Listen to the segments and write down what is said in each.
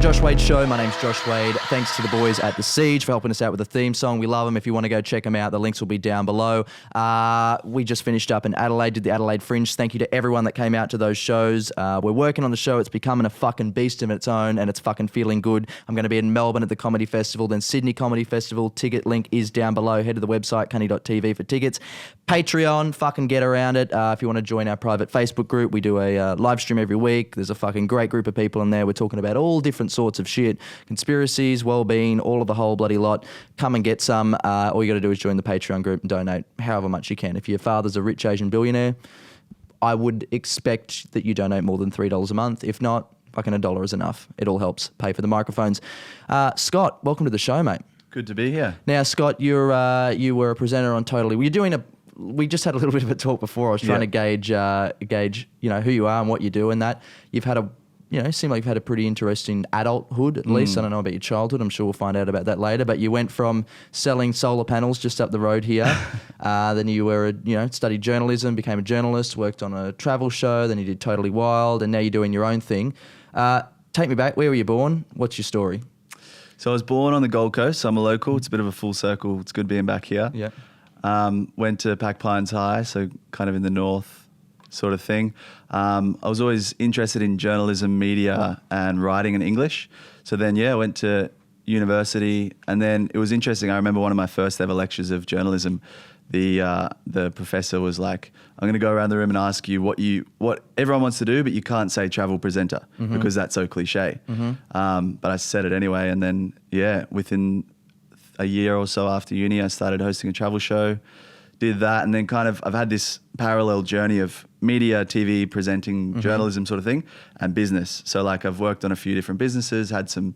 Josh Wade Show. My name's Josh Wade. Thanks to the boys at The Siege for helping us out with the theme song. We love them. If you want to go check them out, the links will be down below. We just finished up in Adelaide, did the Adelaide Fringe. Thank you to everyone that came out to those shows. We're working on the show. It's becoming a fucking beast of its own, and it's fucking feeling good. I'm going to be in Melbourne at the Comedy Festival, then Sydney Comedy Festival. Ticket link is down below. Head to the website, cunny.tv for tickets. Patreon, fucking get around it. If you want to join our private Facebook group, we do a live stream every week. There's a fucking great group of people in there. We're talking about all different sorts of shit, conspiracies, well-being, all of the whole bloody lot. Come and get some. All you got to do is join the Patreon group and donate however much you can. If your father's a rich Asian billionaire, I would expect that you donate more than $3 a month. If not, fucking $1 is enough. It all helps pay for the microphones. Scott, welcome to the show, mate. Good to be here. Now, Scott, you were a presenter on Totally. We just had a little bit of a talk before. I was trying to gauge, who you are and what you do, and that you've had seem like you've had a pretty interesting adulthood, at least. I don't know about your childhood. I'm sure we'll find out about that later. But you went from selling solar panels just up the road here. Then you were, studied journalism, became a journalist, worked on a travel show. Then you did Totally Wild, and now you're doing your own thing. Take me back. Where were you born? What's your story? So I was born on the Gold Coast. So I'm a local. It's a bit of a full circle. It's good being back here. Yeah. Went to Pack Pines High, so kind of in the north sort of thing. I was always interested in journalism, media, and writing in English. So then, I went to university, and then it was interesting. I remember one of my first ever lectures of journalism. The professor was like, "I'm going to go around the room and ask you what everyone wants to do, but you can't say travel presenter because that's so cliche." But I said it anyway, and then within a year or so after uni, I started hosting a travel show, did that, and then kind of I've had this parallel journey of media, TV, presenting, journalism sort of thing, and business. So like I've worked on a few different businesses, had some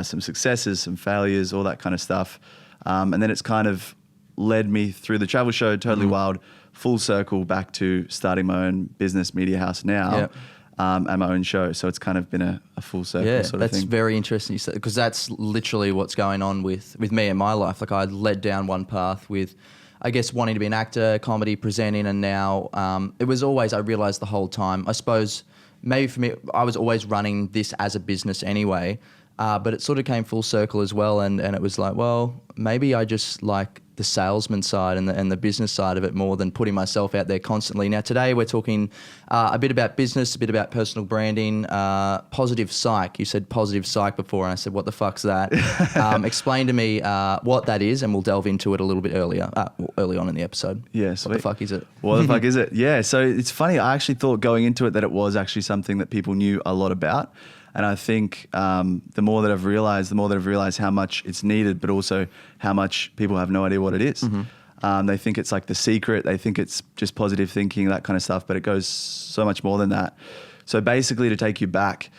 successes, some failures, all that kind of stuff. And then it's kind of led me through the travel show, Totally Wild, full circle back to starting my own business media house now. Yep. And my own show. So it's kind of been a full circle sort of thing. That's very interesting, because that's literally what's going on with me in my life. Like I led down one path with, I guess, wanting to be an actor, comedy, presenting, and now it was always, I realised the whole time, I suppose maybe for me, I was always running this as a business anyway, but it sort of came full circle as well, and it was like, well, maybe I just like the salesman side and the business side of it more than putting myself out there constantly. Now today we're talking a bit about business, a bit about personal branding, positive psych. You said positive psych before, and I said, what the fuck's that? Explain to me what that is, and we'll delve into it a little bit early on in the episode. Yeah, sweet. What the fuck is it? What the fuck is it? Yeah, so it's funny. I actually thought going into it that it was actually something that people knew a lot about. And I think the more that I've realized how much it's needed, but also how much people have no idea what it is. They think it's like The Secret. They think it's just positive thinking, that kind of stuff, but it goes so much more than that. So basically, to take you back,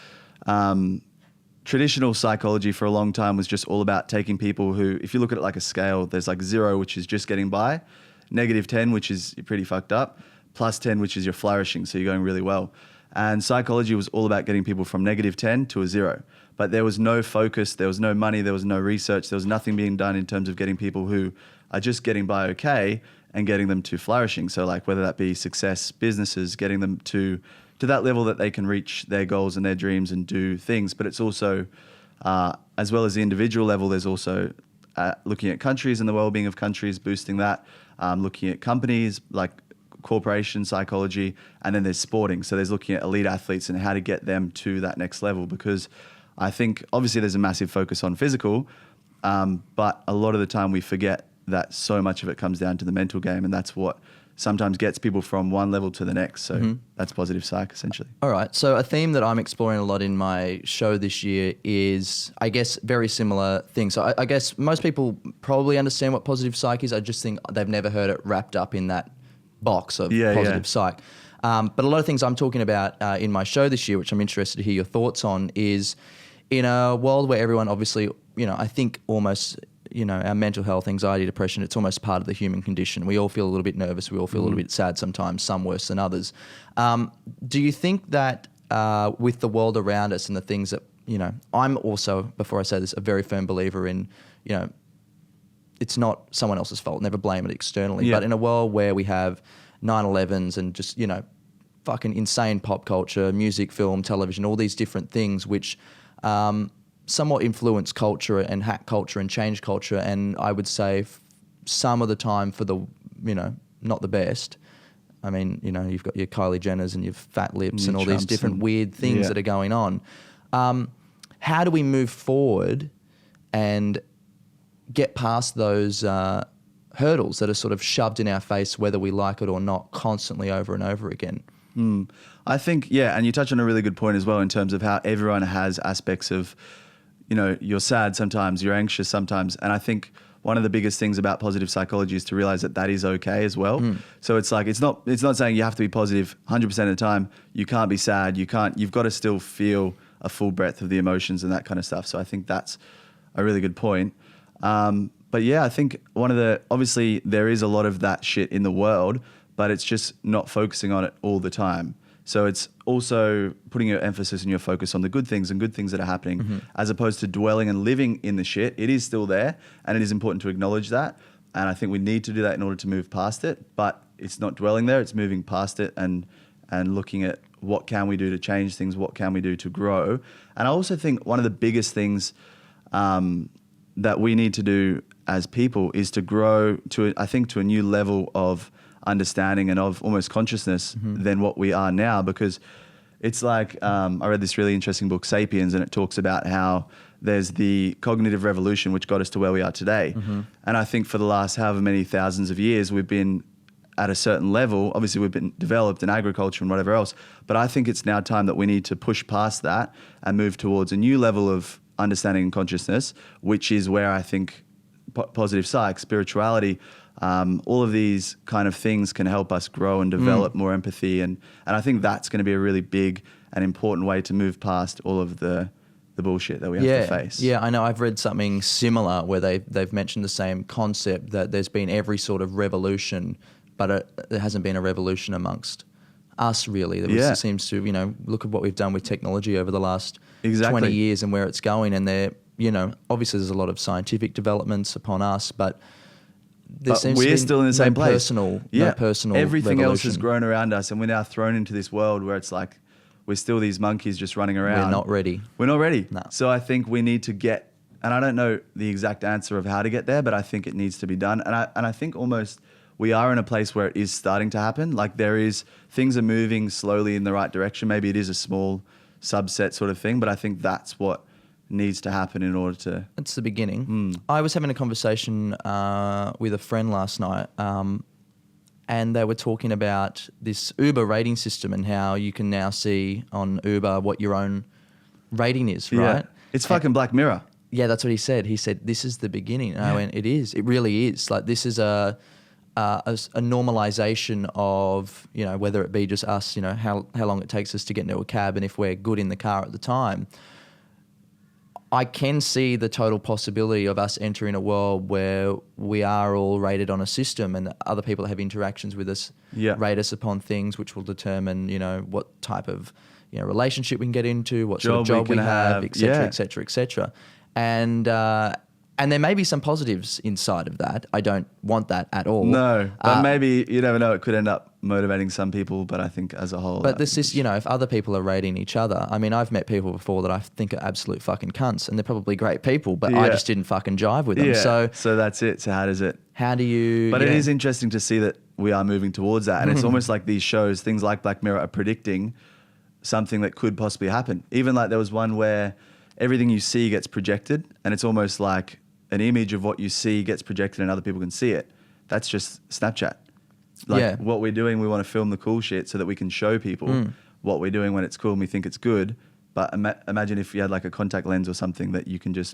traditional psychology for a long time was just all about taking people who, if you look at it like a scale, there's like 0, which is just getting by, -10, which is you're pretty fucked up, +10, which is you're flourishing, so you're going really well. And psychology was all about getting people from -10 to a 0. But there was no focus, there was no money, there was no research, there was nothing being done in terms of getting people who are just getting by okay and getting them to flourishing. So like whether that be success, businesses, getting them to that level that they can reach their goals and their dreams and do things. But it's also, as well as the individual level, there's also looking at countries and the well-being of countries, boosting that, looking at companies like corporation psychology, and then there's sporting. So there's looking at elite athletes and how to get them to that next level, because I think obviously there's a massive focus on physical, but a lot of the time we forget that so much of it comes down to the mental game, and that's what sometimes gets people from one level to the next. So that's positive psych, essentially. All right. So a theme that I'm exploring a lot in my show this year is, I guess, very similar things. So I guess most people probably understand what positive psych is. I just think they've never heard it wrapped up in that box of positive psych. But a lot of things I'm talking about in my show this year, which I'm interested to hear your thoughts on, is in a world where everyone obviously, I think almost our mental health, anxiety, depression, it's almost part of the human condition. We all feel a little bit nervous. We all feel a little bit sad sometimes, some worse than others. Do you think that with the world around us and the things that, I'm also, before I say this, a very firm believer in, it's not someone else's fault. Never blame it externally. Yeah. But in a world where we have 9/11s and just, fucking insane pop culture, music, film, television, all these different things which somewhat influence culture and hack culture and change culture. And I would say some of the time for the, not the best. I mean, you've got your Kylie Jenners and your fat lips and all these different weird things that are going on. How do we move forward and get past those hurdles that are sort of shoved in our face, whether we like it or not, constantly over and over again? I think, and you touch on a really good point as well in terms of how everyone has aspects of, you're sad sometimes, you're anxious sometimes. And I think one of the biggest things about positive psychology is to realize that that is okay as well. So it's like, it's not saying you have to be positive 100% of the time. You can't be sad. You've got to still feel a full breadth of the emotions and that kind of stuff. So I think that's a really good point. But I think obviously there is a lot of that shit in the world, but it's just not focusing on it all the time. So it's also putting your emphasis and your focus on the good things and good things that are happening, as opposed to dwelling and living in the shit. It is still there, and it is important to acknowledge that. And I think we need to do that in order to move past it. But it's not dwelling there; it's moving past it and looking at what can we do to change things, what can we do to grow. And I also think one of the biggest things that we need to do as people is to grow to a new level of understanding and of almost consciousness than what we are now, because it's like I read this really interesting book, Sapiens, and it talks about how there's the cognitive revolution which got us to where we are today. And I think for the last however many thousands of years we've been at a certain level. Obviously we've been developed in agriculture and whatever else, but I think it's now time that we need to push past that and move towards a new level of understanding and consciousness, which is where I think positive psych, spirituality, all of these kind of things can help us grow and develop more empathy. And I think that's going to be a really big and important way to move past all of the bullshit that we have to face. Yeah, I know. I've read something similar where they've mentioned the same concept, that there's been every sort of revolution, but there hasn't been a revolution amongst us, really. There seems to, look at what we've done with technology over the last 20 years and where it's going. And obviously there's a lot of scientific developments upon us, but we're still in the same place. No personal everything revolution. else has grown around us, and we're now thrown into this world where it's like we're still these monkeys just running around. We're not ready. No. So I think we need to get, and I don't know the exact answer of how to get there, but I think it needs to be done. And I think almost we are in a place where it is starting to happen. Like things are moving slowly in the right direction. Maybe it is a small subset sort of thing, but I think that's what needs to happen in order to... It's the beginning. I was having a conversation with a friend last night, and they were talking about this Uber rating system and how you can now see on Uber what your own rating is, right? It's fucking Black Mirror. Yeah, that's what he said. He said, this is the beginning. And I went, it is. It really is. Like, this is a normalization of, whether it be just us, how long it takes us to get into a cab and if we're good in the car at the time. I can see the total possibility of us entering a world where we are all rated on a system and other people that have interactions with us rate us upon things which will determine, what type of, relationship we can get into, what sort of job we have, et cetera, et cetera, et cetera. And there may be some positives inside of that. I don't want that at all. No, but maybe, you never know, it could end up motivating some people, but I think as a whole... But this is, if other people are rating each other, I mean, I've met people before that I think are absolute fucking cunts, and they're probably great people, but I just didn't fucking jive with them. Yeah. So that's it. So how do you... But it is interesting to see that we are moving towards that, and it's almost like these shows, things like Black Mirror, are predicting something that could possibly happen. Even like there was one where everything you see gets projected, and it's almost like an image of what you see gets projected and other people can see it. That's just Snapchat. Like what we're doing, we want to film the cool shit so that we can show people what we're doing when it's cool and we think it's good. But imagine if you had like a contact lens or something that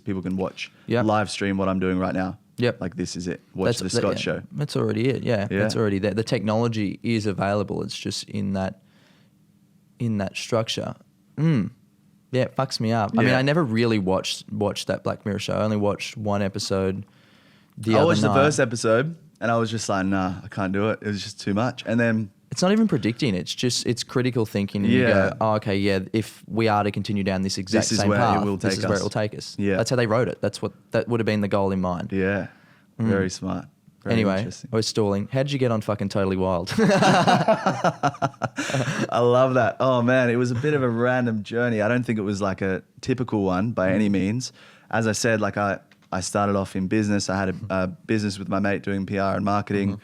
people can watch live stream what I'm doing right now. Yep. Like this is it. Watch the Scott show. That's already it. Yeah. That's already there. The technology is available. It's just in that structure. Yeah, it fucks me up. I mean, I never really watched that Black Mirror show. I only watched one episode the I other watched night. the first episode and I was just like, nah, I can't do it. It was just too much. And then It's not even predicting. It's critical thinking. And you Yeah. go, oh, okay, yeah. If we are to continue down this exact This is same where it path, will this take is where us. it will take us. Yeah. That's how they wrote it. That would have been the goal in mind. yeah, very smart. Very Anyway, interesting. I was stalling. How did you get on fucking Totally Wild? I love that. Oh man, it was a bit of a random journey. I don't think it was like a typical one by any means. As I said, like I started off in business. I had a business with my mate doing PR and marketing.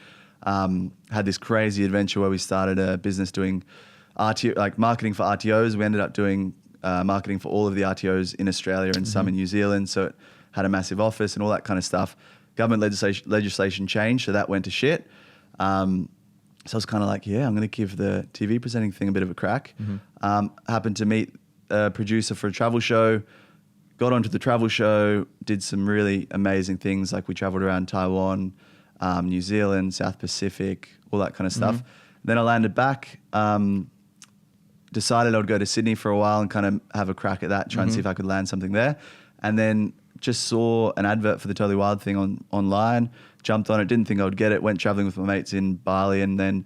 Had this crazy adventure where we started a business doing RTO, like marketing for RTOs. We ended up doing marketing for all of the RTOs in Australia and some in New Zealand. So it had a massive office and all that kind of stuff. Government legislation changed, so that went to shit. So I was kind of like, yeah, I'm going to give the TV presenting thing a bit of a crack. Happened to meet a producer for a travel show, got onto the travel show, did some really amazing things. Like we traveled around Taiwan, New Zealand, South Pacific, all that kind of stuff. Then I landed back, decided I would go to Sydney for a while and kind of have a crack at that, try and see if I could land something there. And then just saw an advert for the Totally Wild thing online, jumped on it, didn't think I would get it, went traveling with my mates in Bali, and then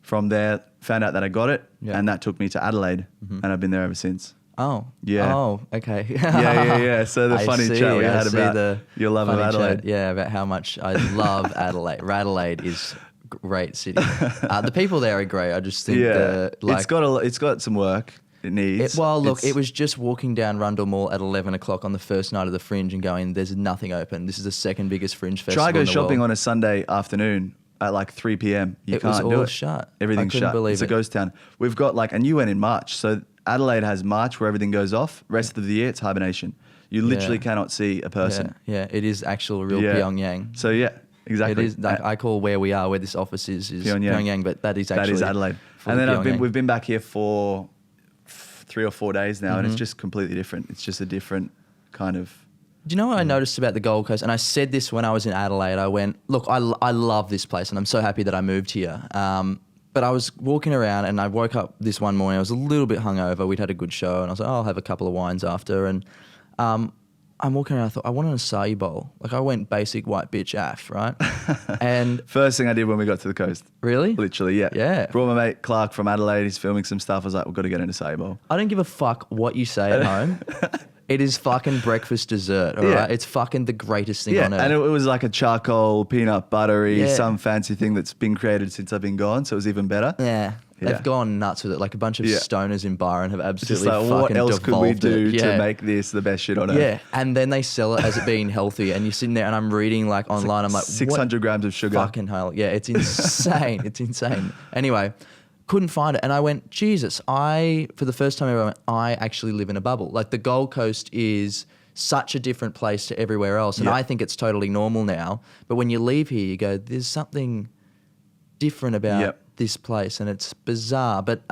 from there found out that I got it, and that took me to Adelaide, and I've been there ever since. Oh. Yeah. Oh, okay. Yeah. So the funny chat we had about your love of funny Adelaide. chat, yeah, about how much I love Adelaide. Radelaide is a great city. The people there are great. I just think it's got some work. It needs. It was just walking down Rundle Mall at 11 o'clock on the first night of the Fringe and going, there's nothing open. This is the second biggest Fringe festival Try in go the shopping world. on a Sunday afternoon at like 3 p.m. You It was can't do all it. shut. Everything's I couldn't shut. believe It's a it. ghost town. We've got and you went in March, so Adelaide has March where everything goes off. Rest of the year, it's hibernation. You literally cannot see a person. Yeah, it is actual real Yeah. Pyongyang. So yeah, exactly. It is like I call where we are, where this office is Pyongyang, but that is actually that is Adelaide. fully And then Pyongyang. we've been back here for 3 or 4 days now, and it's just completely different. It's just a different kind of. Do you know what I noticed about the Gold Coast? And I said this when I was in Adelaide. I went, look, I love this place, and I'm so happy that I moved here. But I was walking around, and I woke up this one morning. I was a little bit hungover. We'd had a good show, and I was like, oh, I'll have a couple of wines after. And I'm walking around. I thought I want an acai bowl. Like I went basic white bitch af, right? And First thing I did when we got to the coast. really, Literally, yeah. Yeah. Brought my mate Clark from Adelaide. He's filming some stuff. I was like, we've got to get into acai bowl. I don't give a fuck what you say at home. It is fucking breakfast dessert, all right? Yeah. It's fucking the greatest thing Yeah, on earth. and it was like a charcoal, peanut buttery, Yeah. some fancy thing that's been created since I've been gone, so it was even better. Yeah. Yeah. They've gone nuts with it. Like a bunch of Yeah. stoners in Byron have It's just absolutely like, fucking what else could we devolved do it. to Yeah. make this the best shit on earth? Yeah, and then they sell it as it being healthy, and you're sitting there, and I'm reading like online. I'm like, 600 what grams of sugar. fucking hell? Yeah, it's insane. It's insane. Anyway, couldn't find it, and I went, Jesus! For the first time ever, I went, I actually live in a bubble. Like the Gold Coast is such a different place to everywhere else, and Yeah. I think it's totally normal now. But when you leave here, you go, there's something different about Yep. this place, and it's bizarre. But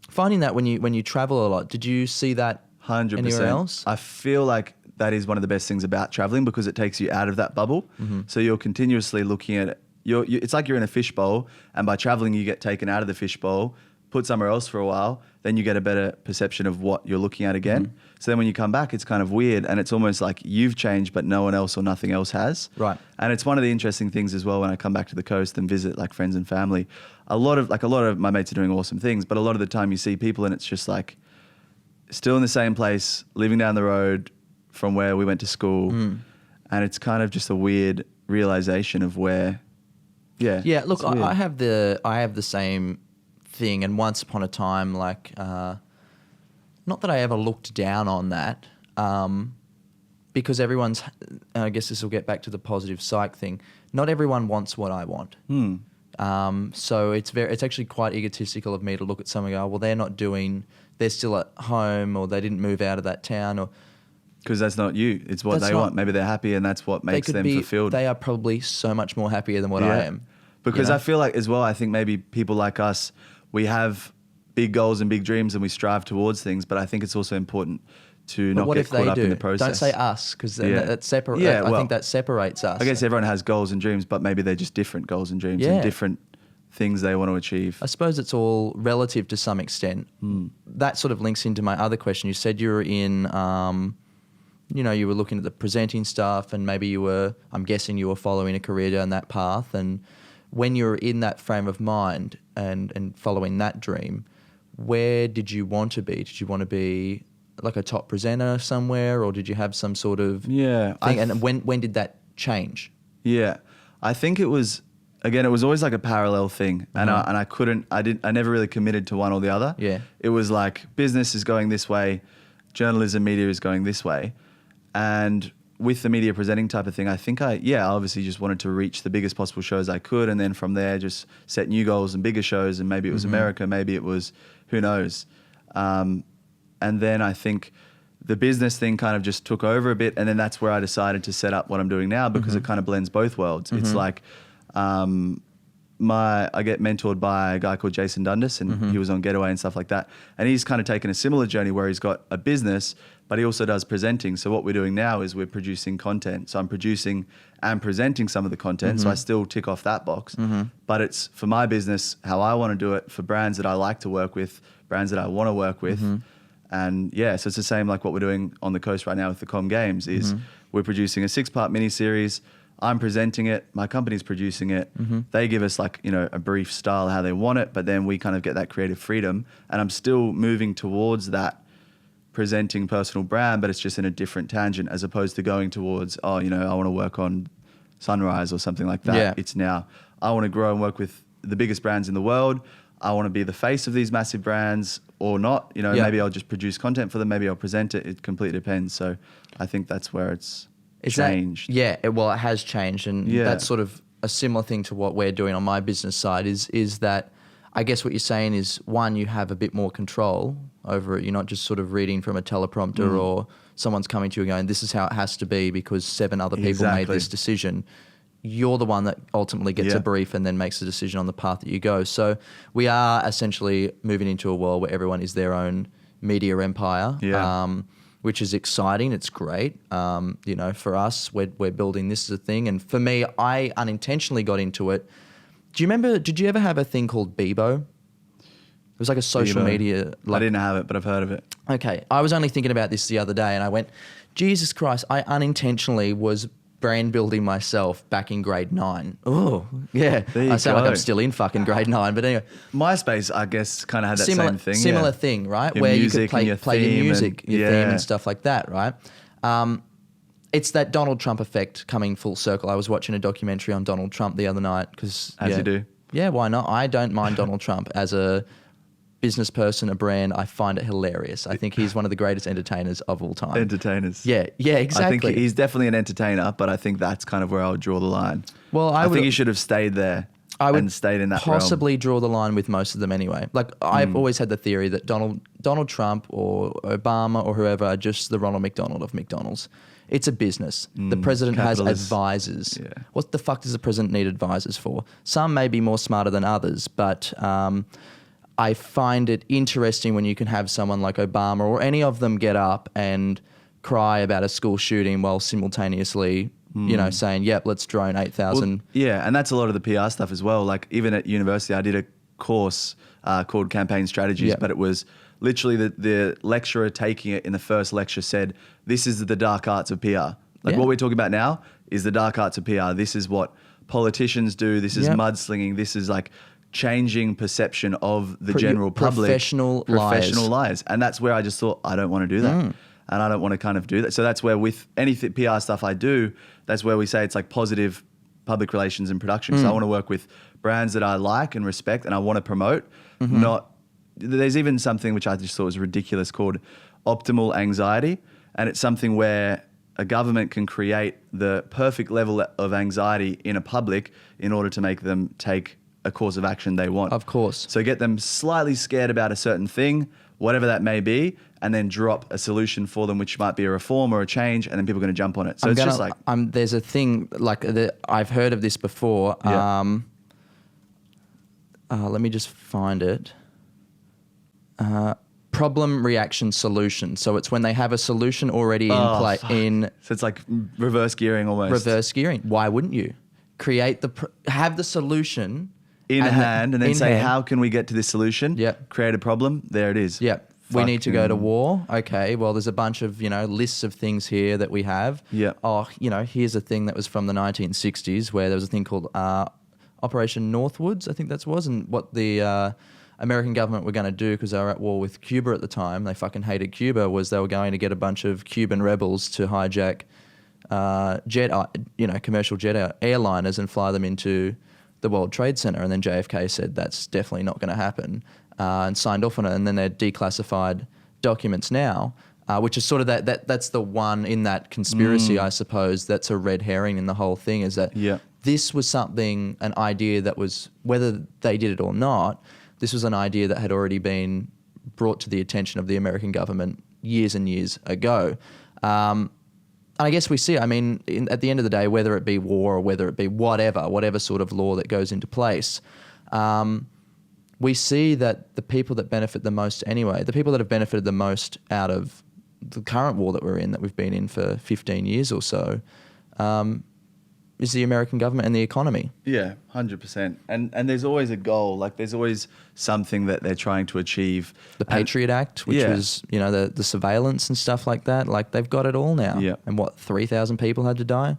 finding that when you travel a lot, did you see that 100%. anywhere else? I feel like that is one of the best things about traveling because it takes you out of that bubble. Mm-hmm. So you're continuously looking at it. It's like you're in a fishbowl, and by traveling, you get taken out of the fishbowl, put somewhere else for a while, then you get a better perception of what you're looking at again. Mm-hmm. So then when you come back, it's kind of weird, and it's almost like you've changed, but no one else or nothing else has. Right. And it's one of the interesting things as well when I come back to the coast and visit like friends and family. A lot of my mates are doing awesome things, but a lot of the time you see people and it's just like still in the same place, living down the road from where we went to school, and it's kind of just a weird realization of where. Yeah. Yeah, look, it's weird. I have the same thing, and once upon a time, like, not that I ever looked down on that, because everyone's. And I guess this will get back to the positive psych thing. Not everyone wants what I want. So it's actually quite egotistical of me to look at someone and go, well, they're still at home, or they didn't move out of that town, or Because that's not you. It's what That's they not- want. Maybe they're happy and that's what they makes could them be. fulfilled. They are probably so much more happier than what I am. Because you know? I feel like as well, I think maybe people like us, we have big goals and big dreams and we strive towards things, but I think it's also important to But not what get if caught they up do? in the process. Don't say us, because Yeah. that separates. Yeah, I well, think that separates us. I guess everyone has goals and dreams, but maybe they're just different goals and dreams Yeah. and different things they want to achieve. I suppose it's all relative to some extent. Hmm. That sort of links into my other question. You said you were in you know, you were looking at the presenting stuff, and maybe I'm guessing you were following a career down that path. And when you were in that frame of mind and following that dream, where did you want to be? Did you want to be like a top presenter somewhere, or did you have some sort of thing? And when did that change? Yeah, I think it was always like a parallel thing, and I never really committed to one or the other. Yeah, it was like business is going this way, journalism, media is going this way, and with the media presenting type of thing, I think I obviously just wanted to reach the biggest possible shows I could, and then from there just set new goals and bigger shows, and maybe it was America, maybe it was who knows. And then I think the business thing kind of just took over a bit, and then that's where I decided to set up what I'm doing now, because it kind of blends both worlds. It's like I get mentored by a guy called Jason Dundas, and he was on Getaway and stuff like that. And he's kind of taken a similar journey where he's got a business, but he also does presenting. So what we're doing now is we're producing content. So I'm producing and presenting some of the content. So I still tick off that box, but it's for my business, how I want to do it, for brands that I like to work with, brands that I want to work with. And yeah, so it's the same like what we're doing on the coast right now with the Com Games is we're producing a 6-part mini-series. I'm presenting it. My company's producing it. They give us like, you know, a brief style, how they want it, but then we kind of get that creative freedom. And I'm still moving towards that presenting personal brand, but it's just in a different tangent as opposed to going towards, I want to work on Sunrise or something like that. Yeah. It's now, I want to grow and work with the biggest brands in the world. I want to be the face of these massive brands or not. You know, maybe I'll just produce content for them. Maybe I'll present it. It completely depends. So I think that's where it's changed. It has changed. And that's sort of a similar thing to what we're doing on my business side is that I guess what you're saying is, one, you have a bit more control over it. You're not just sort of reading from a teleprompter or someone's coming to you and going, this is how it has to be because 7 other people made this decision. You're the one that ultimately gets a brief and then makes a decision on the path that you go. So we are essentially moving into a world where everyone is their own media empire, which is exciting. It's great. You know, for us, we're building this as a thing. And for me, I unintentionally got into it. Did you ever have a thing called Bebo? It was like a social media. I didn't have it, but I've heard of it. Okay. I was only thinking about this the other day and I went, Jesus Christ, I unintentionally was brand building myself back in grade 9. Oh, yeah. I sound like I'm still in fucking grade 9, but anyway. MySpace, I guess, kind of had that same thing. Similar thing, right? Your where you music could play your music, your theme and stuff like that, right? It's that Donald Trump effect coming full circle. I was watching a documentary on Donald Trump the other night because... As you do. Yeah, why not? I don't mind Donald Trump as a business person, a brand. I find it hilarious. I think he's one of the greatest entertainers of all time. Entertainers. Yeah, exactly. I think he's definitely an entertainer, but I think that's kind of where I would draw the line. Well, I think he should have stayed there. I would and stayed in that possibly realm. draw the line with most of them anyway. Like I've always had the theory that Donald Trump or Obama or whoever are just the Ronald McDonald of McDonald's. It's a business. The president has advisors. Yeah. What the fuck does the president need advisors for? Some may be more smarter than others, but I find it interesting when you can have someone like Obama or any of them get up and cry about a school shooting while simultaneously saying, yep, let's drone 8,000. Well, yeah, and that's a lot of the PR stuff as well. Like even at university, I did a course called Campaign Strategies, but it was literally the lecturer taking it in the first lecture said, this is the dark arts of PR. Like what we're talking about now is the dark arts of PR. This is what politicians do. This is mudslinging. This is like changing perception of the general public. Professional lies. And that's where I just thought, I don't want to do that. And I don't want to kind of do that. So that's where with any PR stuff I do, that's where we say it's like positive public relations and production. So I want to work with brands that I like and respect and I want to promote. There's even something which I just thought was ridiculous called optimal anxiety. And it's something where a government can create the perfect level of anxiety in a public in order to make them take a course of action they want. Of course. So get them slightly scared about a certain thing, whatever that may be, and then drop a solution for them, which might be a reform or a change, and then people are going to jump on it. So it's just like... there's a thing, like I've heard of this before. Let me just find it. Problem, reaction, solution. So it's when they have a solution already in play. So it's like reverse gearing almost. Reverse gearing. Why wouldn't you? Have the solution... in hand and then say, how can we get to this solution? Yep. Create a problem. There it is. Yep. We need to go to war. Okay, well, there's a bunch of, lists of things here that we have. Yeah. Oh, here's a thing that was from the 1960s where there was a thing called Operation Northwoods, I think that was, and what the American government were going to do, because they were at war with Cuba at the time, they fucking hated Cuba, was they were going to get a bunch of Cuban rebels to hijack commercial jet airliners and fly them into the World Trade Center. And then JFK said that's definitely not going to happen and signed off on it. And then they're declassified documents now, which is sort of that's the one in that conspiracy, I suppose, that's a red herring in the whole thing, is that this was an idea that was, whether they did it or not, this was an idea that had already been brought to the attention of the American government years and years ago. And I guess we see, at the end of the day, whether it be war or whether it be whatever sort of law that goes into place, we see that the people that benefit the most anyway, the people that have benefited the most out of the current war that we're in, that we've been in for 15 years or so, is the American government and the economy. Yeah, 100%. And there's always a goal. Like, there's always something that they're trying to achieve. The Patriot Act, which was, the surveillance and stuff like that. Like, they've got it all now. Yeah. And 3,000 people had to die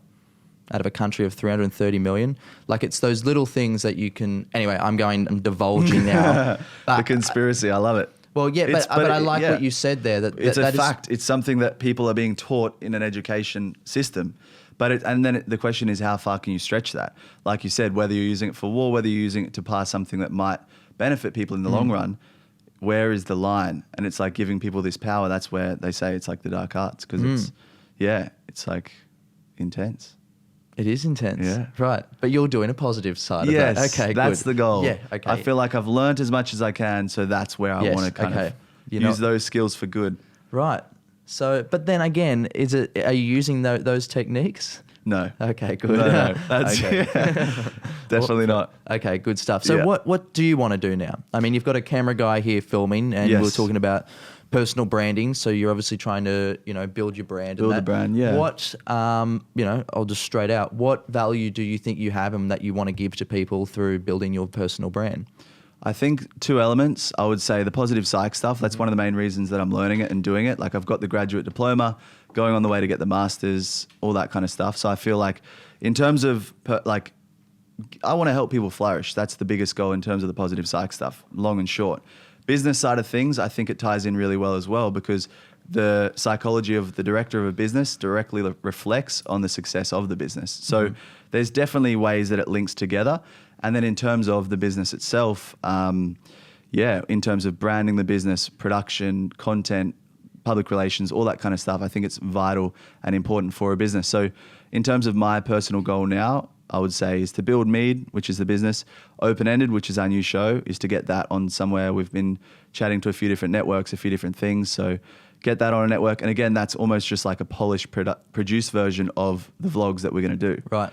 out of a country of 330 million. Like, it's those little things that you can... Anyway, I'm divulging now. The conspiracy, I love it. Well, yeah, but I like what you said there. It's a fact. It's something that people are being taught in an education system. And then the question is, how far can you stretch that? Like you said, whether you're using it for war, whether you're using it to pass something that might benefit people in the long run, where is the line? And it's like giving people this power. That's where they say it's like the dark arts, because it's like intense. It is intense. Yeah. Right. But you're doing a positive side of that. Okay, that's good. the goal. Yeah, okay. I feel like I've learned as much as I can, so that's where I want to kind of use those skills for good. Right. So, but then again, are you using those techniques? No. Okay, good. No. That's okay. Definitely not. Okay, good stuff. So what do you want to do now? You've got a camera guy here filming, and we're talking about personal branding. So you're obviously trying to, build your brand. Build the brand, yeah. What, I'll just straight out, what value do you think you have and that you want to give to people through building your personal brand? I think two elements. I would say the positive psych stuff. That's one of the main reasons that I'm learning it and doing it. Like, I've got the graduate diploma, going on the way to get the masters, all that kind of stuff. So I feel like in terms of I want to help people flourish. That's the biggest goal in terms of the positive psych stuff, long and short. Business side of things, I think it ties in really well as well, because the psychology of the director of a business directly reflects on the success of the business. So there's definitely ways that it links together. And then in terms of the business itself, in terms of branding the business, production, content, public relations, all that kind of stuff, I think it's vital and important for a business. So in terms of my personal goal now, I would say is to build Mead, which is the business. Open Ended, which is our new show, is to get that on somewhere. We've been chatting to a few different networks, a few different things. So get that on a network. And again, that's almost just like a polished, produced version of the vlogs that we're going to do. Right.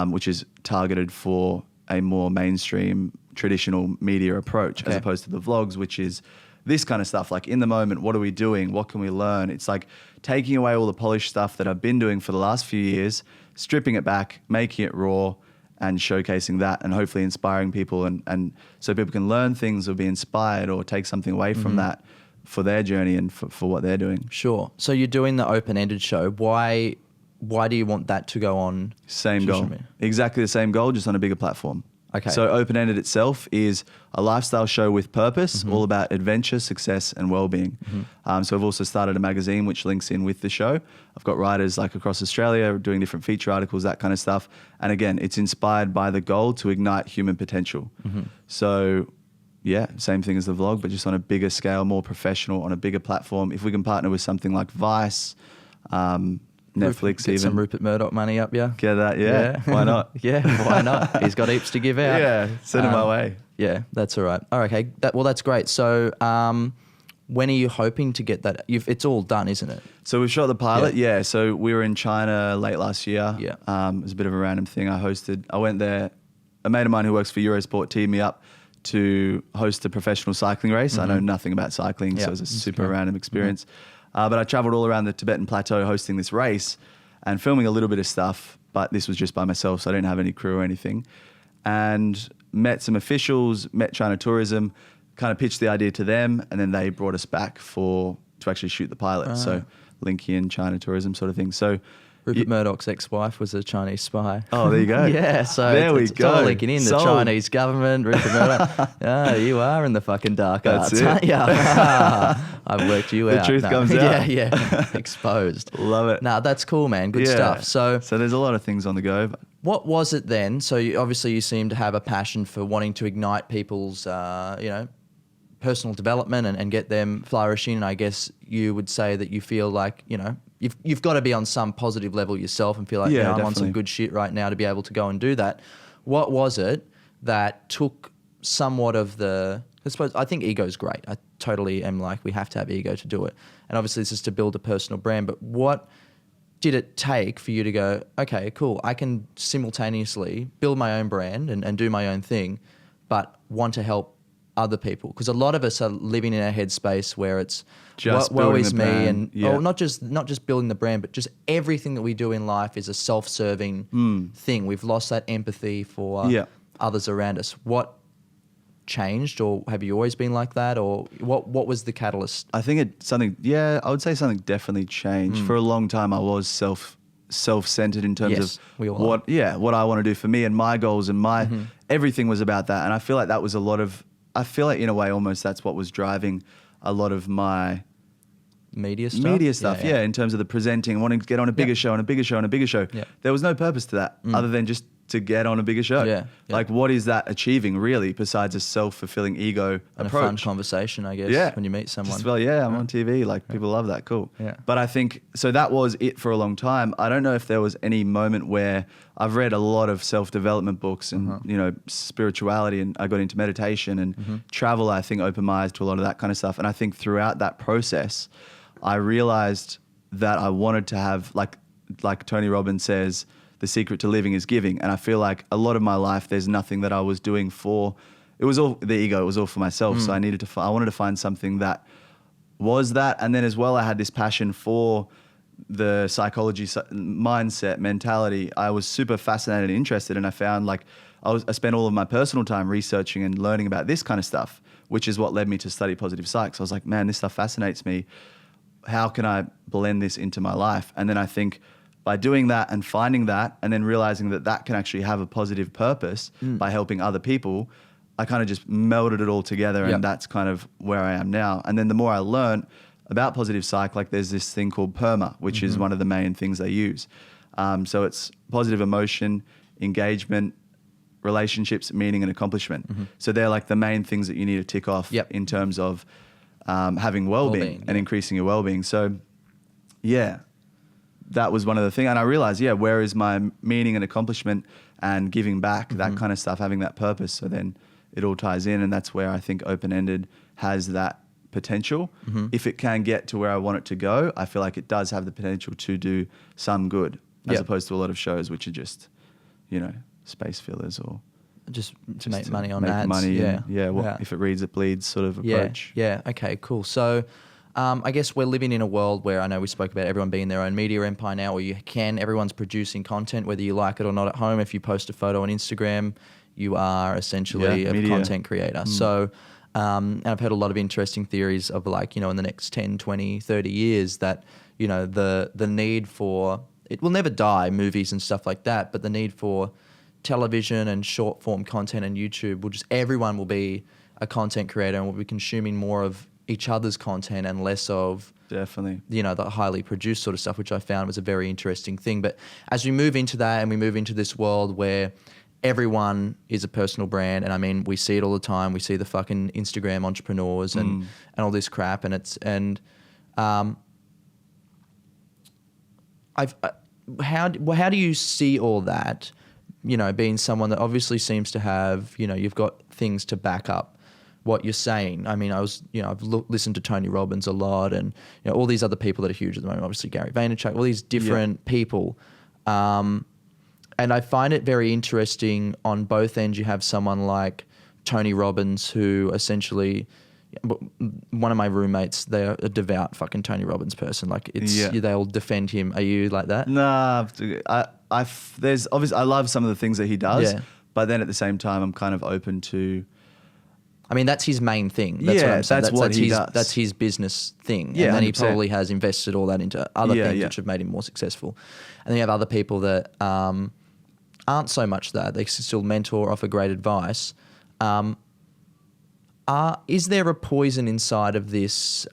Which is targeted for a more mainstream, traditional media approach, as opposed to the vlogs, which is this kind of stuff. Like, in the moment, what are we doing? What can we learn? It's like taking away all the polished stuff that I've been doing for the last few years, stripping it back, making it raw, and showcasing that, and hopefully inspiring people, and so people can learn things or be inspired or take something away from that for their journey and for what they're doing. Sure. So you're doing the open-ended show. Why do you want that to go on? Same goal. Exactly the same goal, just on a bigger platform. Okay. So Open Ended itself is a lifestyle show with purpose, all about adventure, success, and well-being. So I've also started a magazine which links in with the show. I've got writers like across Australia doing different feature articles, that kind of stuff. And again, it's inspired by the goal to ignite human potential. So same thing as the vlog, but just on a bigger scale, more professional, on a bigger platform. If we can partner with something like Vice, Netflix, get some Rupert Murdoch money up, yeah. Get that, why not? Why not? He's got heaps to give out. Yeah, send him my way. Yeah, that's all right. Oh, okay, that's great. So, when are you hoping to get that? It's all done, isn't it? So we've shot the pilot, So we were in China late last year. Yeah. It was a bit of a random thing. I went there. A mate of mine who works for Eurosport teamed me up to host a professional cycling race. I know nothing about cycling, so it was a super random experience. But I traveled all around the Tibetan Plateau hosting this race and filming a little bit of stuff, but this was just by myself, so I didn't have any crew or anything. And met some officials, met China Tourism, kind of pitched the idea to them, and then they brought us back to actually shoot the pilot. So Linky and China tourism sort of thing. So Rupert Murdoch's ex-wife was a Chinese spy. oh, there you go. Yeah, so there it's all linking in. Sold. The Chinese government, Rupert Murdoch. You are in the fucking dark That's arts, it. aren't you? I've worked you out. The truth comes out. Yeah. Exposed. Love it. Nah, that's cool, man. Good stuff. So there's a lot of things on the go. But what was it then? So obviously you seem to have a passion for wanting to ignite people's, personal development and get them flourishing. And I guess you would say that you feel like, you've got to be on some positive level yourself and feel like, I'm on some definitely. good shit right now to be able to go and do that. What was it that took somewhat of I think ego's great. I totally am like, we have to have ego to do it. And obviously this is to build a personal brand, but what did it take for you to go, okay, cool, I can simultaneously build my own brand and do my own thing, but want to help other people? Because a lot of us are living in our headspace where it's Just woe building is the me, brand, and yeah. not just building the brand, but just everything that we do in life is a self-serving thing. We've lost that empathy for others around us. What changed, or have you always been like that, or what was the catalyst? I think I would say something definitely changed. For a long time, I was self-centered in terms Yes, we of all what I want to do for me and my goals and my everything was about that. And I feel like that was I feel like in a way almost that's what was driving a lot of my Media stuff? yeah, in terms of the presenting, wanting to get on a bigger show and a bigger show and a bigger show. Yeah. There was no purpose to that other than just to get on a bigger show. Yeah, yeah. Like, what is that achieving really besides a self-fulfilling ego And approach? a fun conversation, I guess, when you meet someone. Just, I'm on TV. Like, people love that. Cool. Yeah. But I think, so that was it for a long time. I don't know if there was any moment where I've read a lot of self-development books and, spirituality, and I got into meditation and travel, I think, opened my eyes to a lot of that kind of stuff. And I think throughout that process, I realized that I wanted to have, like Tony Robbins says, the secret to living is giving. And I feel like a lot of my life, there's nothing that I was doing for, it was all the ego, it was all for myself. So I wanted to find something that was that. And then as well, I had this passion for the psychology, mindset, mentality. I was super fascinated and interested. And I found I spent all of my personal time researching and learning about this kind of stuff, which is what led me to study positive psych. So I was like, man, this stuff fascinates me. How can I blend this into my life? And then I think by doing that and finding that and then realizing that that can actually have a positive purpose by helping other people, I kind of just melded it all together and that's kind of where I am now. And then the more I learned about positive psych, like there's this thing called PERMA, which is one of the main things they use. So it's positive emotion, engagement, relationships, meaning and accomplishment. So they're like the main things that you need to tick off in terms of having well-being and increasing your well-being. So that was one of the things. And I realized, where is my meaning and accomplishment and giving back, that kind of stuff, having that purpose. So then it all ties in. And that's where I think Open-Ended has that potential. If it can get to where I want it to go, I feel like it does have the potential to do some good as opposed to a lot of shows which are just, space fillers or Just to make money on make ads. money. If it reads, it bleeds sort of approach. Yeah. Okay, cool. So I guess we're living in a world where I know we spoke about everyone being their own media empire now, where everyone's producing content, whether you like it or not at home. If you post a photo on Instagram, you are essentially a media. content creator. So, and I've heard a lot of interesting theories of in the next 10, 20, 30 years that, the need for, it will never die, movies and stuff like that, but the need for television and short form content and YouTube everyone will be a content creator and will be consuming more of each other's content and less of Definitely. The highly produced sort of stuff, which I found was a very interesting thing. But as we move into that and we move into this world where everyone is a personal brand, and I mean, we see it all the time. We see the fucking Instagram entrepreneurs and all this crap, how do you see all that? Being someone that obviously seems to have, you've got things to back up what you're saying. I mean, I've listened to Tony Robbins a lot, and all these other people that are huge at the moment. Obviously, Gary Vaynerchuk, all these different people, and I find it very interesting. On both ends, you have someone like Tony Robbins, who essentially, one of my roommates, they're a devout fucking Tony Robbins person. Like they'll defend him. Are you like that? Nah, there's obviously I love some of the things that he does, but then at the same time, I'm kind of open to I mean, that's his main thing. That's what Yeah, I'm saying. that's what he does. That's his business thing. Yeah, and then he 100%. probably has invested all that into other Yeah, things yeah. which have made him more successful. And then you have other people that aren't so much that. They still mentor, offer great advice. Is there a poison inside of this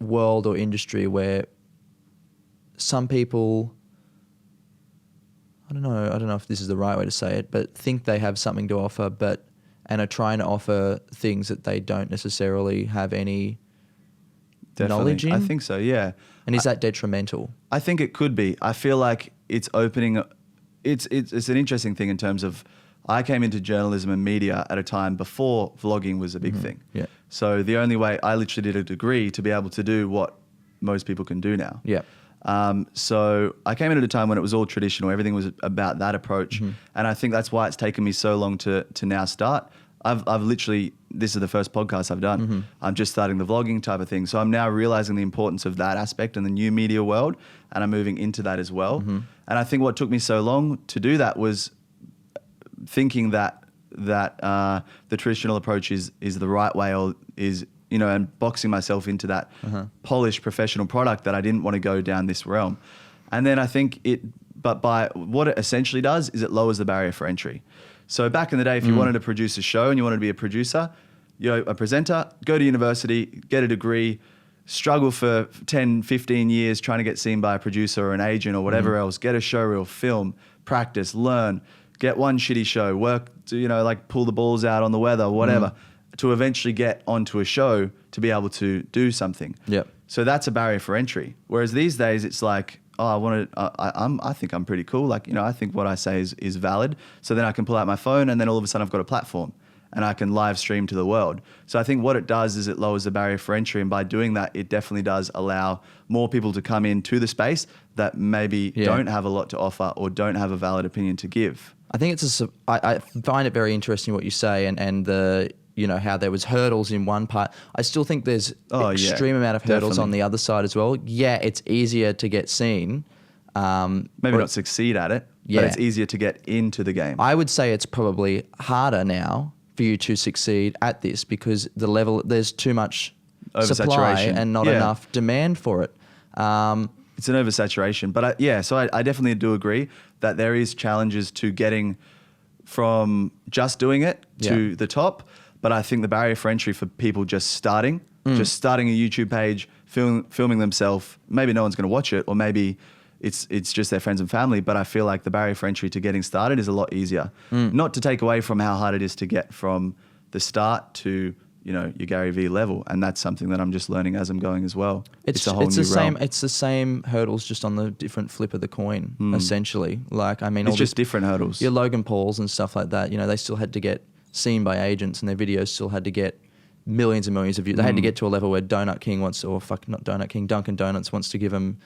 world or industry where some people, I don't know if this is the right way to say it, but think they have something to offer, and are trying to offer things that they don't necessarily have any knowledge in? I think so, yeah. And is that detrimental? I think it could be. I feel like it's opening. It's an interesting thing in terms of I came into journalism and media at a time before vlogging was a big thing. Yeah. So the only way I literally did a degree to be able to do what most people can do now. Yeah. So I came in at a time when it was all traditional. Everything was about that approach, and I think that's why it's taken me so long to now start. I've literally, this is the first podcast I've done. I'm just starting the vlogging type of thing. So I'm now realizing the importance of that aspect in the new media world, and I'm moving into that as well. And I think what took me so long to do that was thinking that the traditional approach is the right way, or is, and boxing myself into that polished professional product that I didn't want to go down this realm. And then I think but by what it essentially does is it lowers the barrier for entry. So back in the day, if you wanted to produce a show and you wanted to be a producer, you're a presenter, go to university, get a degree, struggle for 10, 15 years trying to get seen by a producer or an agent or whatever else, get a showreel, film, practice, learn, get one shitty show, work to, like pull the balls out on the weather, whatever, to eventually get onto a show to be able to do something. Yep. So that's a barrier for entry. Whereas these days it's like, I think I'm pretty cool. Like, I think what I say is valid. So then I can pull out my phone and then all of a sudden I've got a platform and I can live stream to the world. So I think what it does is it lowers the barrier for entry. And by doing that, it definitely does allow more people to come into the space that maybe don't have a lot to offer or don't have a valid opinion to give. I think I find it very interesting what you say, and the, how there was hurdles in one part. I still think there's extreme amount of hurdles on the other side as well. Yeah, it's easier to get seen. Maybe not succeed at it, but it's easier to get into the game. I would say it's probably harder now for you to succeed at this because there's too much supply and not enough demand for it. It's an oversaturation. But I definitely do agree that there is challenges to getting from just doing it to the top. But I think the barrier for entry for people just starting a YouTube page, filming themselves, maybe no one's going to watch it, or maybe it's just their friends and family. But I feel like the barrier for entry to getting started is a lot easier. Not to take away from how hard it is to get from the start to your Gary Vee level, and that's something that I'm just learning as I'm going as well. It's a whole new realm. It's the same hurdles, just on the different flip of the coin, essentially. Like, I mean, it's just different hurdles. Your Logan Pauls and stuff like that. They still had to get seen by agents, and their videos still had to get millions and millions of views. They had to get to a level where Dunkin' Donuts wants to give them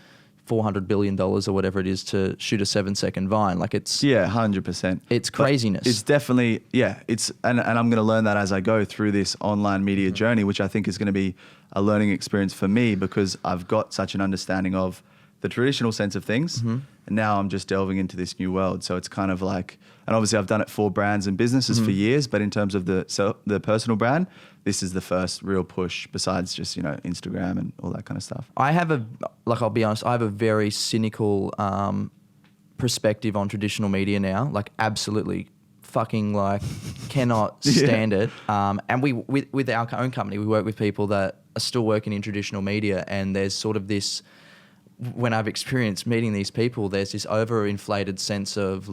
$400 billion or whatever it is to shoot a 7-second Vine. Like, it's 100%. It's craziness. But it's definitely and I'm going to learn that as I go through this online media journey, which I think is going to be a learning experience for me because I've got such an understanding of the traditional sense of things, and now I'm just delving into this new world. So it's kind of like, and obviously I've done it for brands and businesses for years, but in terms of the personal brand, this is the first real push besides just, Instagram and all that kind of stuff. I'll be honest, I have a very cynical perspective on traditional media now. Like, absolutely fucking cannot stand it. And with our own company, we work with people that are still working in traditional media, and there's sort of this, when I've experienced meeting these people, there's this overinflated sense of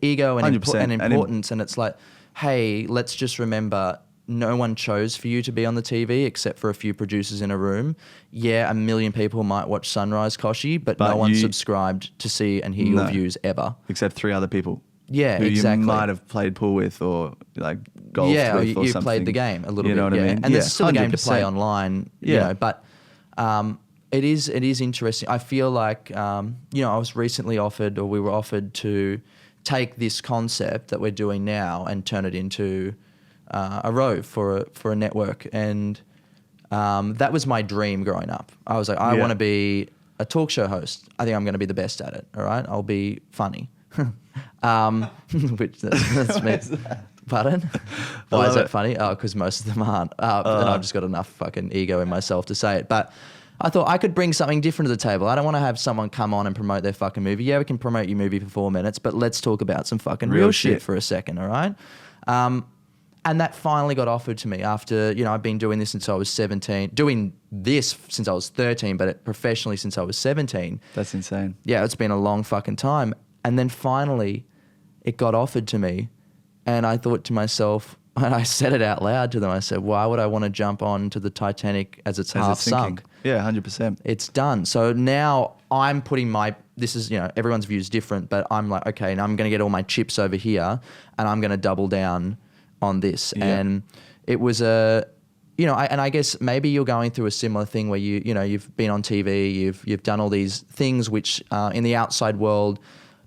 ego and importance. And it's like, hey, let's just remember, no one chose for you to be on the TV except for a few producers in a room. Yeah, 1 million people might watch Sunrise Koshi, but no one subscribed to see and hear your views ever. Except 3 other people. Yeah, who exactly. you might have played pool with or golfed with or something. Yeah, you played the game a little bit. You know what I mean? And there's still a game to play online, but it is interesting. I feel like, I was recently offered, or we were offered to take this concept that we're doing now and turn it into a rove for a network. And that was my dream growing up. I was like, I want to be a talk show host. I think I'm going to be the best at it. All right. I'll be funny. Which that's me. Pardon? Why is love that it. funny? Oh, because most of them aren't. And I've just got enough fucking ego in myself to say it. But I thought I could bring something different to the table. I don't want to have someone come on and promote their fucking movie. Yeah, we can promote your movie for 4 minutes, but let's talk about some fucking real shit for a second, all right? And that finally got offered to me after, I've been doing this since I was 17, doing this since I was 13, but professionally since I was 17. That's insane. Yeah, it's been a long fucking time. And then finally it got offered to me, and I thought to myself, and I said it out loud to them, I said, why would I want to jump on to the Titanic as it's half sunk? Yeah, 100%. It's done. So now I'm putting this is, everyone's view is different, but I'm like, okay, now I'm going to get all my chips over here and I'm going to double down on this. Yeah. And it was I guess maybe you're going through a similar thing where you've been on TV, you've done all these things which in the outside world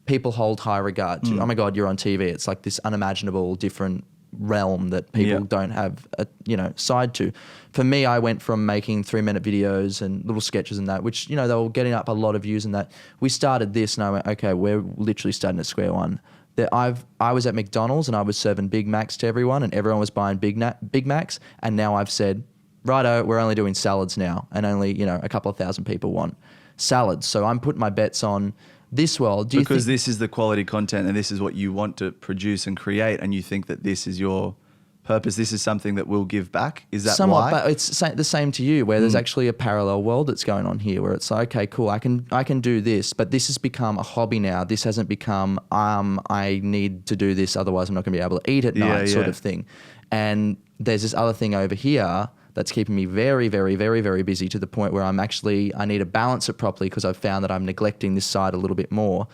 people hold high regard to. Oh my God, you're on TV. It's like this unimaginable different realm that people don't have a side to. For me, I went from making 3-minute videos and little sketches and that, which they were getting up a lot of views and that. We started this and I went, okay, we're literally starting at square one. That I was at McDonald's and I was serving Big Macs to everyone and everyone was buying Big Macs, and now I've said, righto, we're only doing salads now, and only a couple of thousand people want salads. So I'm putting my bets on this world. Because this is the quality content and this is what you want to produce and create, and you think that this is your purpose, this is something that will give back? Is that somewhat, why? But it's the same to you, where there's actually a parallel world that's going on here, where it's like, okay, cool, I can do this, but this has become a hobby now. This hasn't become I need to do this, otherwise I'm not going to be able to eat at night, sort of thing. And there's this other thing over here that's keeping me very, very, very, very busy, to the point where I need to balance it properly, because I've found that I'm neglecting this side a little bit more.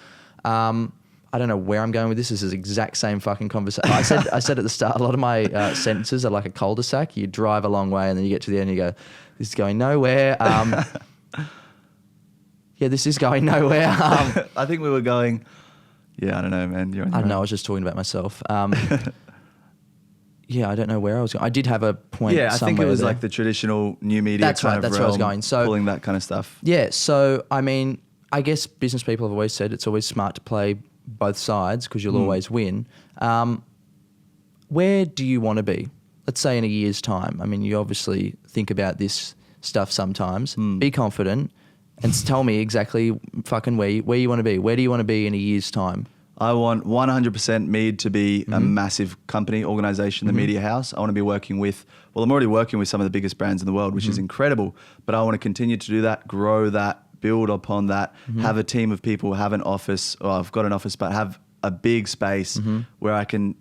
I don't know where I'm going with this. This is the exact same fucking conversation. I said at the start, a lot of my sentences are like a cul-de-sac. You drive a long way and then you get to the end and you go, this is going nowhere. Yeah, this is going nowhere. I think we were going, I don't know, man. I don't know. I was just talking about myself. Yeah, I don't know where I was going. I did have a point somewhere. Yeah, I think it was there. like the traditional new media That's kind right, of that's realm, where I was going. So, pulling that kind of stuff. Yeah, so I mean, I guess business people have always said it's always smart to play both sides, because you'll always win. Where do you want to be? Let's say in a year's time. I mean, you obviously think about this stuff sometimes. Be confident and tell me exactly fucking where you want to be. Where do you want to be in a year's time? I want 100% Mead to be a massive company, organization, the media house. I want to be working with, I'm already working with some of the biggest brands in the world, which is incredible, but I want to continue to do that, grow that, build upon that, have a team of people, have an office, or I've got an office, but have a big space where I can,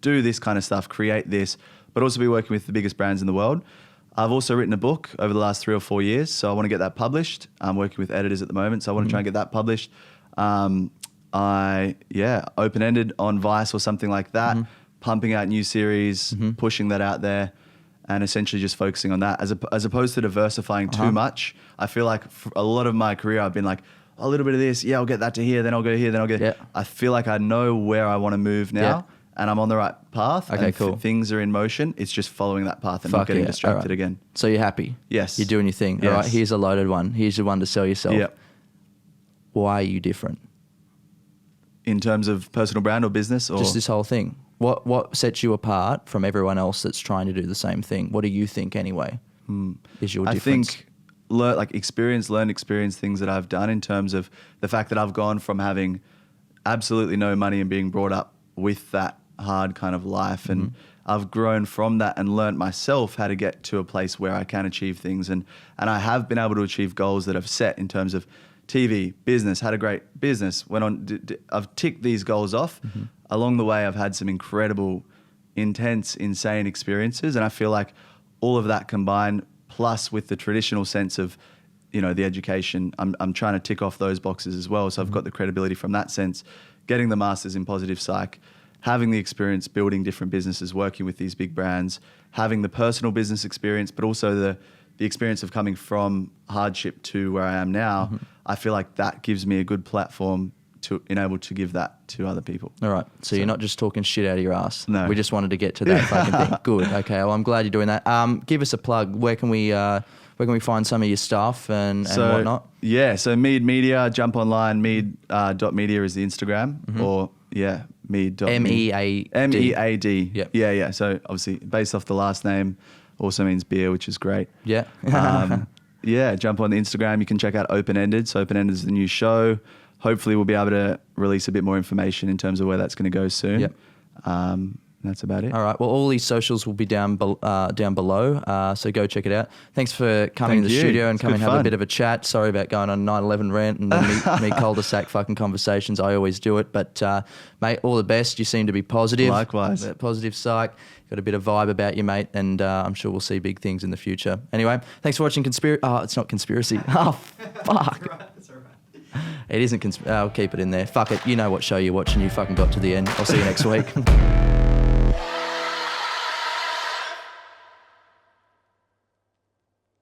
do this kind of stuff, create this, but also be working with the biggest brands in the world. I've also written a book over the last 3 or 4 years, so I want to get that published. I'm working with editors at the moment, so I want to try and get that published. Open-ended on Vice or something like that, pumping out new series, pushing that out there, and essentially just focusing on that, as opposed to diversifying too much. I feel like for a lot of my career, I've been like, a little bit of this, I'll get that to here, then I'll go here, then I'll go. Yeah. I feel like I know where I want to move now, and I'm on the right path. Okay, and cool. Things are in motion. It's just following that path and not getting distracted again. So you're happy? Yes. You're doing your thing. Yes. All right, here's a loaded one. Here's the one to sell yourself. Yeah. Why are you different? In terms of personal brand or business, or Just this whole thing. What sets you apart from everyone else that's trying to do the same thing? What do you think anyway is your difference? I think learn experience things that I've done, in terms of the fact that I've gone from having absolutely no money and being brought up with that hard kind of life, and I've grown from that and learnt myself how to get to a place where I can achieve things, and I have been able to achieve goals that I've set in terms of TV, business, had a great business, went on, I've ticked these goals off. Along the way, I've had some incredible, intense, insane experiences, and I feel like all of that combined, plus with the traditional sense of, the education, I'm trying to tick off those boxes as well. So I've got the credibility from that sense, getting the masters in positive psych, having the experience building different businesses, working with these big brands, having the personal business experience, but also the experience of coming from hardship to where I am now. I feel like that gives me a good platform to enable to give that to other people. All right. So you're not just talking shit out of your ass. No. We just wanted to get to that fucking thing. Good. Okay. Well, I'm glad you're doing that. Give us a plug. Where can we find some of your stuff and whatnot? Yeah. So Mead Media, jump online. Mead.media is the Instagram, or Mead. MEAD. MEAD. Yep. Yeah. So obviously based off the last name, also means beer, which is great. Yeah. Yeah, jump on the Instagram. You can check out Open Ended. So Open Ended is the new show. Hopefully we'll be able to release a bit more information in terms of where that's going to go soon. Yep. That's about it. All right. Well, all these socials will be down below. So go check it out. Thanks for coming Thank in the you. studio and It's coming and good have a fun. bit of a chat. Sorry about going on 9/11 rant and then me cul-de-sac fucking conversations. I always do it. But, mate, all the best. You seem to be positive. Likewise. Positive psych. Got a bit of vibe about you, mate. And I'm sure we'll see big things in the future. Anyway, thanks for watching Conspiracy. Oh, it's not Conspiracy. Oh, fuck. That's all right. It isn't I'll keep it in there. Fuck it. You know what show you're watching. You fucking got to the end. I'll see you next week.